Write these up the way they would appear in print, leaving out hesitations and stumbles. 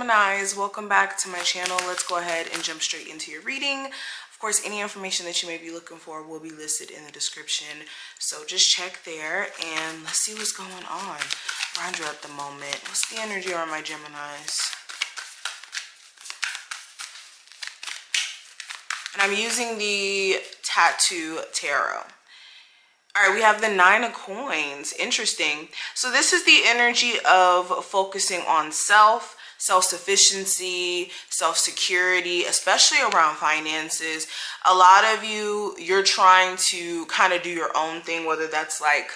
Geminis, welcome back to my channel. Let's go ahead and jump straight into your reading. Of course, any information that you may be looking for will be listed in the description, so just check there and let's see what's going on around you at the moment. What's the energy around my Geminis? And I'm using the Tattoo Tarot. All right, we have the Nine of Coins. Interesting. So this is the energy of focusing on self-sufficiency, self-security, especially around finances. A lot of you're trying to kind of do your own thing, whether that's like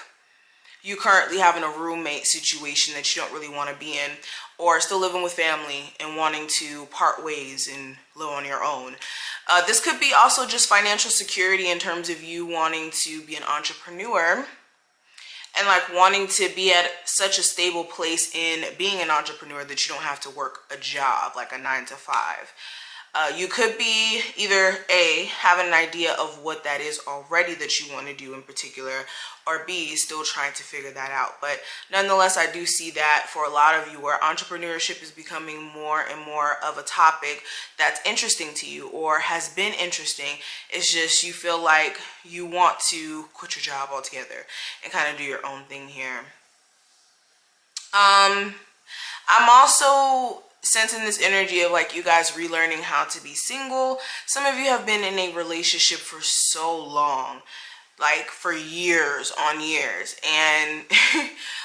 you currently having a roommate situation that you don't really want to be in, or still living with family and wanting to part ways and live on your own. This could be also just financial security in terms of you wanting to be an entrepreneur and like wanting to be at such a stable place in being an entrepreneur that you don't have to work a job like a 9-to-5. You could be either A, having an idea of what that is already that you want to do in particular, or B, still trying to figure that out. But nonetheless, I do see that for a lot of you where entrepreneurship is becoming more and more of a topic that's interesting to you or has been interesting. It's just you feel like you want to quit your job altogether and kind of do your own thing here. I'm also sensing this energy of like you guys relearning how to be single. Some of you have been in a relationship for so long, like for years on years, and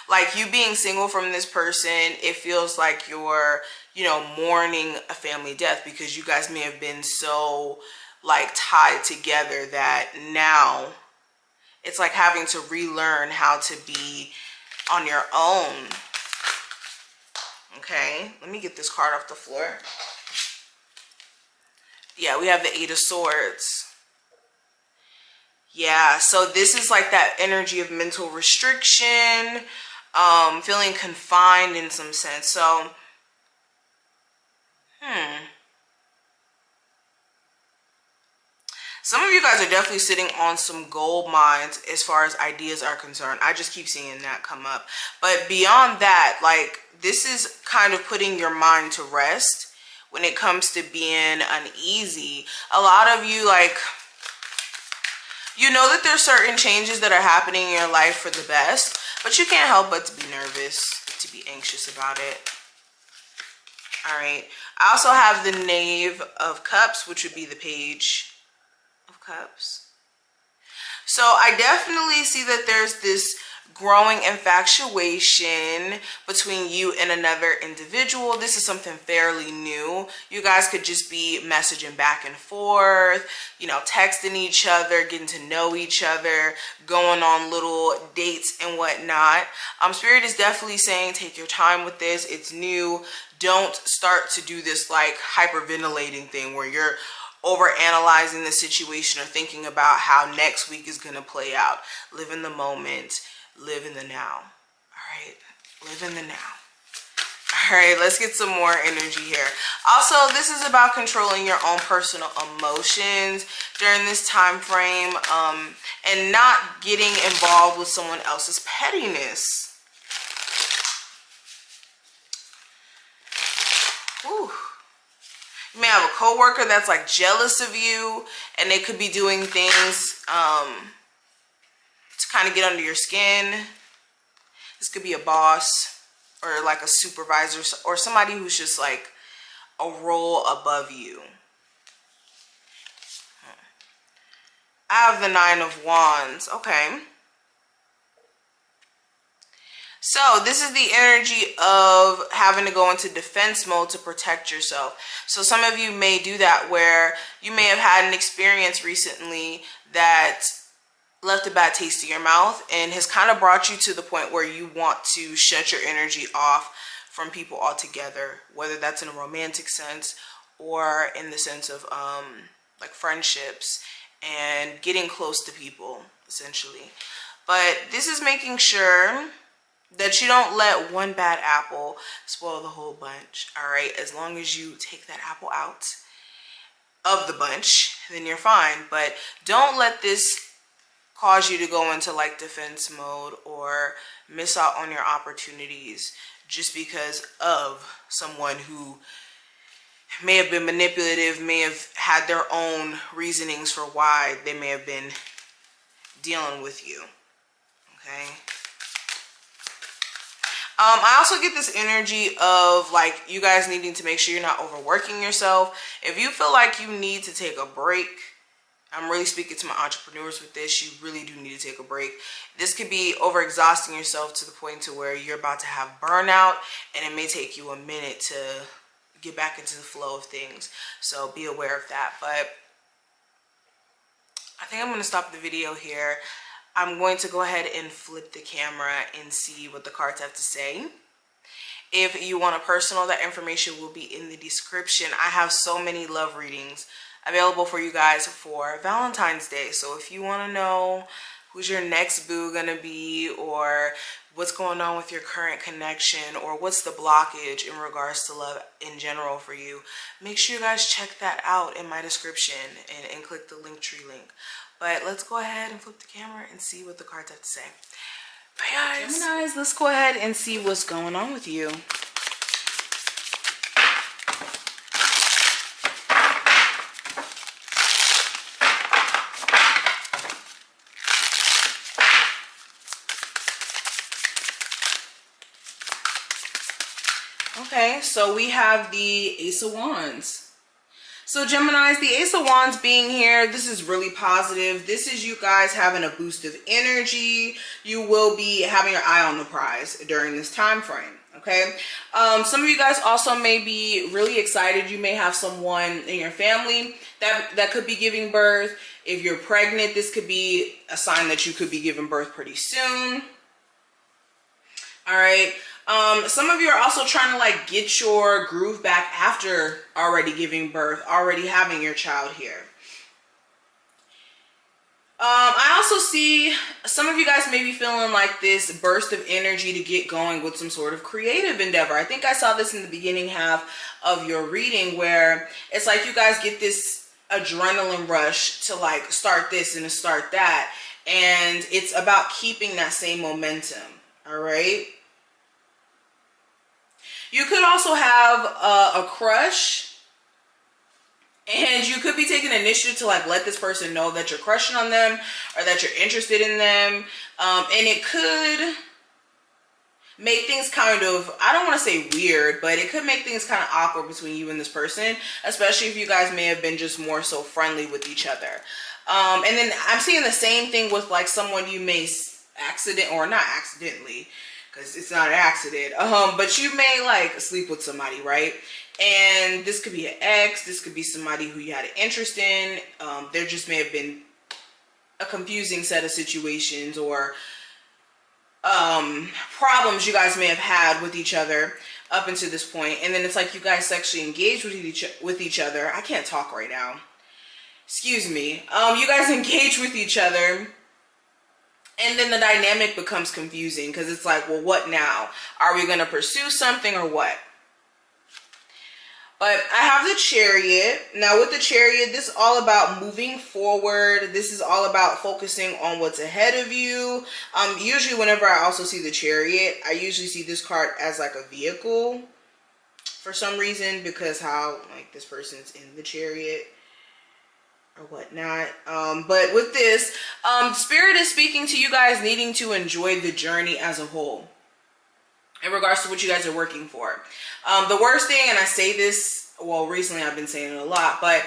like you being single from this person, it feels like you're, you know, mourning a family death because you guys may have been so like tied together that now it's like having to relearn how to be on your own. Okay, let me get this card off the floor. Yeah, we have the Eight of Swords. Yeah, so this is like that energy of mental restriction, feeling confined in some sense. So, some of you guys are definitely sitting on some gold mines as far as ideas are concerned. I just keep seeing that come up. But beyond that, like, this is kind of putting your mind to rest when it comes to being uneasy. A lot of you, like, you know that there's certain changes that are happening in your life for the best, but you can't help but to be nervous, to be anxious about it. All right. I also have the Knave of Cups, which would be the Page of Cups. So I definitely see that there's this growing infatuation between you and another individual. This is something fairly new. You guys could just be messaging back and forth, you know, texting each other, getting to know each other, going on little dates and whatnot. Spirit is definitely saying take your time with this. It's new. Don't start to do this like hyperventilating thing where you're over analyzing the situation or thinking about how next week is going to play out. Live in the moment. Live in the now. All right, live in the now. All right, let's get some more energy here. Also, this is about controlling your own personal emotions during this time frame, and not getting involved with someone else's pettiness. Ooh. You may have a coworker that's like jealous of you, and they could be doing things to kind of get under your skin. This could be a boss or like a supervisor or somebody who's just like a role above you. I have the Nine of Wands. Okay. So this is the energy of having to go into defense mode to protect yourself. So some of you may do that where you may have had an experience recently that left a bad taste in your mouth and has kind of brought you to the point where you want to shut your energy off from people altogether, whether that's in a romantic sense or in the sense of like friendships and getting close to people, essentially. But this is making sure that you don't let one bad apple spoil the whole bunch. All right, as long as you take that apple out of the bunch, then you're fine. But don't let this cause you to go into like defense mode or miss out on your opportunities. just because of someone who may have been manipulative, may have had their own reasonings for why they may have been dealing with you. Okay. I also get this energy of like you guys needing to make sure you're not overworking yourself. If you feel like you need to take a break, I'm really speaking to my entrepreneurs with this, you really do need to take a break. This could be overexhausting yourself to the point to where you're about to have burnout, and it may take you a minute to get back into the flow of things. So be aware of that. But I think I'm going to stop the video here. I'm going to go ahead and flip the camera and see what the cards have to say. If you want a personal, that information will be in the description. I have so many love readings available for you guys for Valentine's Day. So if you want to know who's your next boo gonna be, or what's going on with your current connection, or what's the blockage in regards to love in general for you, make sure you guys check that out in my description and click the Linktree link. But let's go ahead and flip the camera and see what the cards have to say. Bye guys. Geminis, let's go ahead and see what's going on with you. Okay, so we have the Ace of Wands. So Geminis, the Ace of Wands being here, this is really positive. This is you guys having a boost of energy. You will be having your eye on the prize during this time frame. Okay, some of you guys also may be really excited. You may have someone in your family that could be giving birth. If you're pregnant, this could be a sign that you could be giving birth pretty soon. All right. Some of you are also trying to like get your groove back after already giving birth, already having your child here. I also see some of you guys may be feeling like this burst of energy to get going with some sort of creative endeavor. I think I saw this in the beginning half of your reading, where it's like you guys get this adrenaline rush to like start this and to start that. And it's about keeping that same momentum. All right. You could also have a crush, and you could be taking initiative to like let this person know that you're crushing on them or that you're interested in them. And it could make things kind of, I don't want to say weird, but it could make things kind of awkward between you and this person, especially if you guys may have been just more so friendly with each other. And then I'm seeing the same thing with like someone you may accident or not accidentally, because it's not an accident, but you may like sleep with somebody, right? And this could be an ex, this could be somebody who you had an interest in. There just may have been a confusing set of situations or problems you guys may have had with each other up until this point. And then it's like you guys sexually engaged with each other. I can't talk right now. Excuse me. You guys engage with each other. And then the dynamic becomes confusing because it's like, well, what now? Are we going to pursue something or what? But I have the Chariot. Now with the Chariot, this is all about moving forward. This is all about focusing on what's ahead of you. Usually whenever I also see the Chariot, I usually see this card as like a vehicle for some reason, because how like this person's in the Chariot or whatnot. But with this, Spirit is speaking to you guys needing to enjoy the journey as a whole in regards to what you guys are working for. The worst thing, and I say this, well, recently I've been saying it a lot, but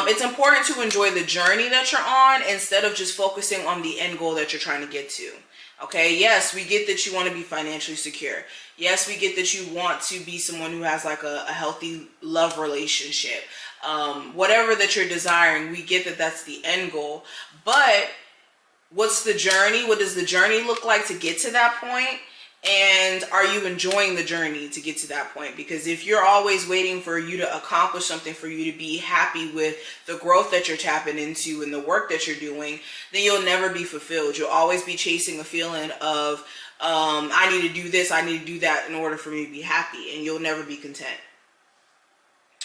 it's important to enjoy the journey that you're on instead of just focusing on the end goal that you're trying to get to. Okay, yes, we get that you want to be financially secure. Yes, we get that you want to be someone who has like a healthy love relationship. Whatever that you're desiring, we get that that's the end goal. But what's the journey? What does the journey look like to get to that point? And are you enjoying the journey to get to that point? Because if you're always waiting for you to accomplish something, for you to be happy with the growth that you're tapping into and the work that you're doing, then you'll never be fulfilled. You'll always be chasing a feeling of, I need to do this, I need to do that in order for me to be happy, and you'll never be content.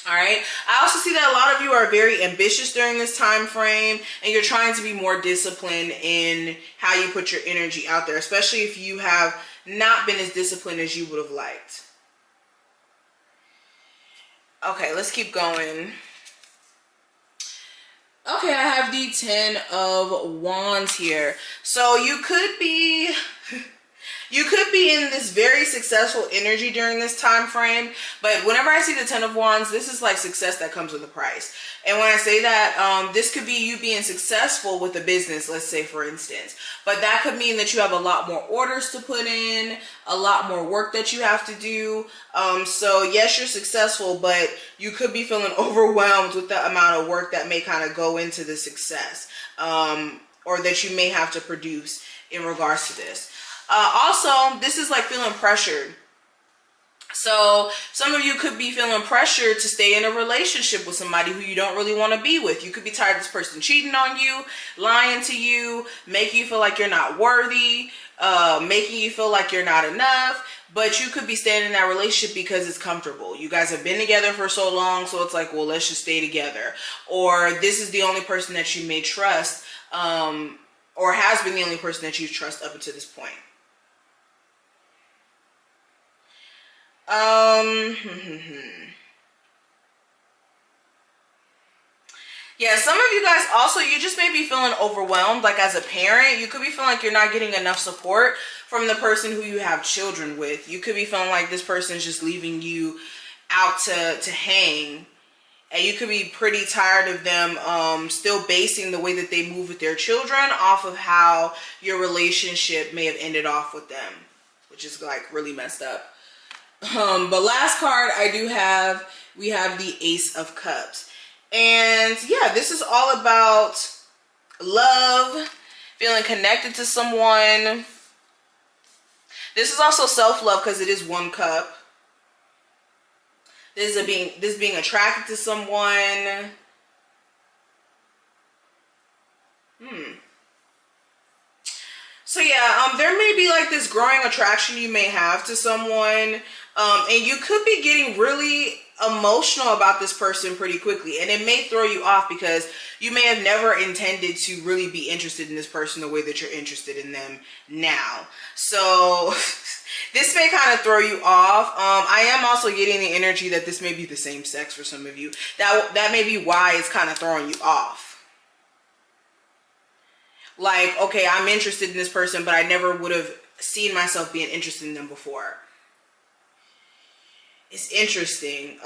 All right. I also see that a lot of you are very ambitious during this time frame, and you're trying to be more disciplined in how you put your energy out there, especially if you have not been as disciplined as you would have liked. Okay, let's keep going. Okay, I have the 10 of Wands here. So you could be in this very successful energy during this time frame, but whenever I see the 10 of Wands, this is like success that comes with a price. And when I say that, this could be you being successful with a business, let's say for instance, but that could mean that you have a lot more orders to put in, a lot more work that you have to do. So yes, you're successful, but you could be feeling overwhelmed with the amount of work that may kind of go into the success, or that you may have to produce in regards to this. Also, this is like feeling pressured. So some of you could be feeling pressured to stay in a relationship with somebody who you don't really want to be with. You could be tired of this person cheating on you, lying to you, making you feel like you're not worthy, making you feel like you're not enough. But you could be staying in that relationship because it's comfortable. You guys have been together for so long, so it's like, well, let's just stay together. Or this is the only person that you may trust, or has been the only person that you trust up until this point. Yeah, some of you guys also, you just may be feeling overwhelmed. Like as a parent, you could be feeling like you're not getting enough support from the person who you have children with. You could be feeling like this person's just leaving you out to hang. And you could be pretty tired of them still basing the way that they move with their children off of how your relationship may have ended off with them, which is like really messed up. But last card we have the Ace of Cups. And yeah, this is all about love, feeling connected to someone. This is also self-love because it is one cup. This being attracted to someone. So yeah, there may be like this growing attraction you may have to someone, and you could be getting really emotional about this person pretty quickly, and it may throw you off because you may have never intended to really be interested in this person the way that you're interested in them now. So this may kind of throw you off. I am also getting the energy that this may be the same sex for some of you. That may be why it's kind of throwing you off. Like, okay, I'm interested in this person, but I never would have seen myself being interested in them before. It's interesting.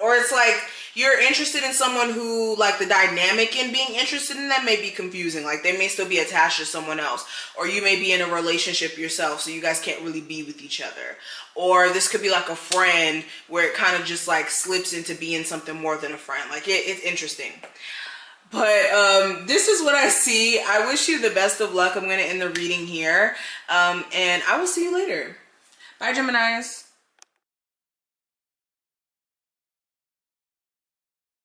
Or it's like you're interested in someone who, like, the dynamic in being interested in them may be confusing. Like, they may still be attached to someone else. Or you may be in a relationship yourself, so you guys can't really be with each other. Or this could be like a friend where it kind of just, like, slips into being something more than a friend. Like, it's interesting. But this is what I see. I wish you the best of luck. I'm going to end the reading here. And I will see you later. Bye, Geminis.